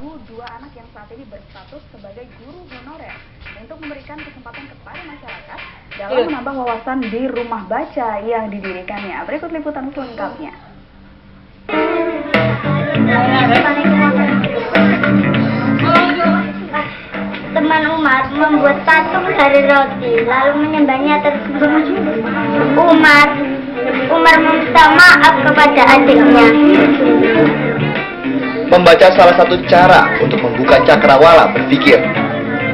ibu dua anak yang saat ini berstatus sebagai guru honorer untuk memberikan kesempatan kepada masyarakat dalam menambah wawasan di rumah baca yang didirikannya. Berikut liputan selengkapnya. Teman Umar membuat patung dari roti, lalu menyembahnya tersebut. Umar meminta maaf kepada adiknya. Membaca salah satu cara untuk membuka cakrawala berpikir.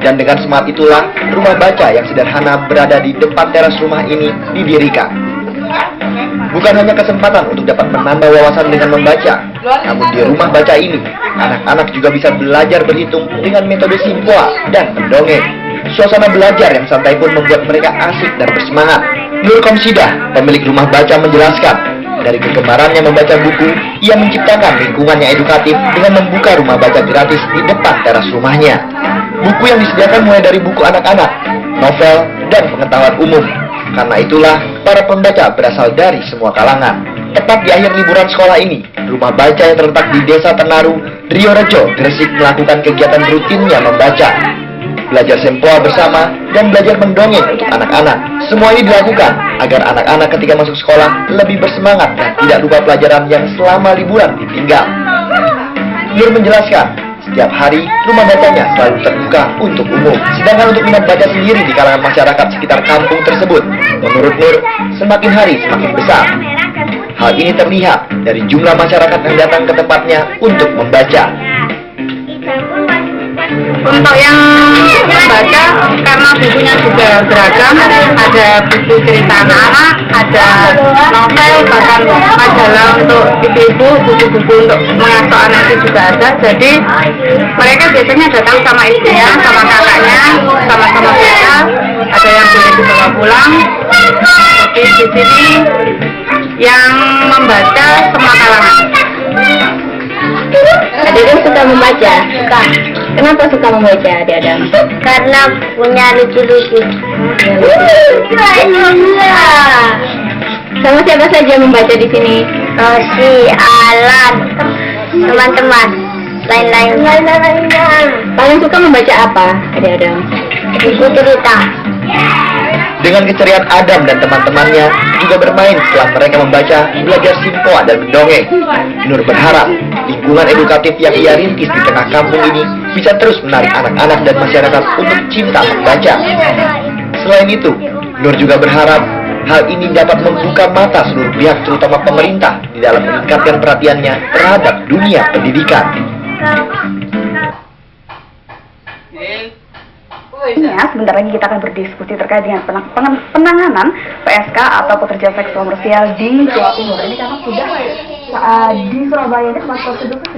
Dan dengan semangat itulah, rumah baca yang sederhana berada di depan teras rumah ini didirikan. Bukan hanya kesempatan untuk dapat menambah wawasan dengan membaca, namun di rumah baca ini, anak-anak juga bisa belajar berhitung dengan metode simpoa dan mendongeng. Suasana belajar yang santai pun membuat mereka asik dan bersemangat. Nur Komsidah, pemilik rumah baca, menjelaskan, dari kegemarannya membaca buku, ia menciptakan lingkungan yang edukatif dengan membuka rumah baca gratis di depan teras rumahnya. Buku yang disediakan mulai dari buku anak-anak, novel, dan pengetahuan umum. Karena itulah, para pembaca berasal dari semua kalangan. Tepat di akhir liburan sekolah ini, rumah baca yang terletak di Desa Tenaru, Driorejo, Gresik melakukan kegiatan rutinnya membaca. Belajar sempoa bersama dan belajar mendongeng untuk anak-anak. Semua ini dilakukan agar anak-anak ketika masuk sekolah lebih bersemangat dan tidak lupa pelajaran yang selama liburan ditinggal. Nur menjelaskan, setiap hari rumah bacanya selalu terbuka untuk umum. Sedangkan untuk minat baca sendiri di kalangan masyarakat sekitar kampung tersebut, menurut Nur, semakin hari semakin besar. Hal ini terlihat dari jumlah masyarakat yang datang ke tempatnya untuk membaca. Untuk yang membaca, karena bukunya juga beragam, ada buku cerita anak-anak, ada novel, bahkan majalah untuk ibu-ibu, buku-buku untuk mengasuh anak itu juga ada. Jadi mereka biasanya datang sama ibunya, sama kakaknya, sama-sama baca. Ada yang boleh dibawa pulang. Jadi di sini yang membaca semua kalangan. Adik suka membaca? Suka. Kenapa suka membaca, Adik Adam? Karena punya lucu-lucu. Sama siapa saja membaca di sini? Si Alan, teman-teman, lain-lainnya. Paling suka membaca apa, Adik Adam? Buku cerita. Dengan keceriaan Adam dan teman-temannya juga bermain setelah mereka membaca, belajar simpoa dan mendongeng. Nur berharap lingkungan edukatif yang ia rintis di tengah kampung ini bisa terus menarik anak-anak dan masyarakat untuk cinta membaca. Selain itu, Nur juga berharap hal ini dapat membuka mata seluruh pihak, terutama pemerintah, di dalam meningkatkan perhatiannya terhadap dunia pendidikan. Sebentar lagi kita akan berdiskusi terkait dengan penanganan PSK atau pekerja seksual komersial di Jawa Timur. Ini karena sudah di Surabaya ini tempat prosedur sudah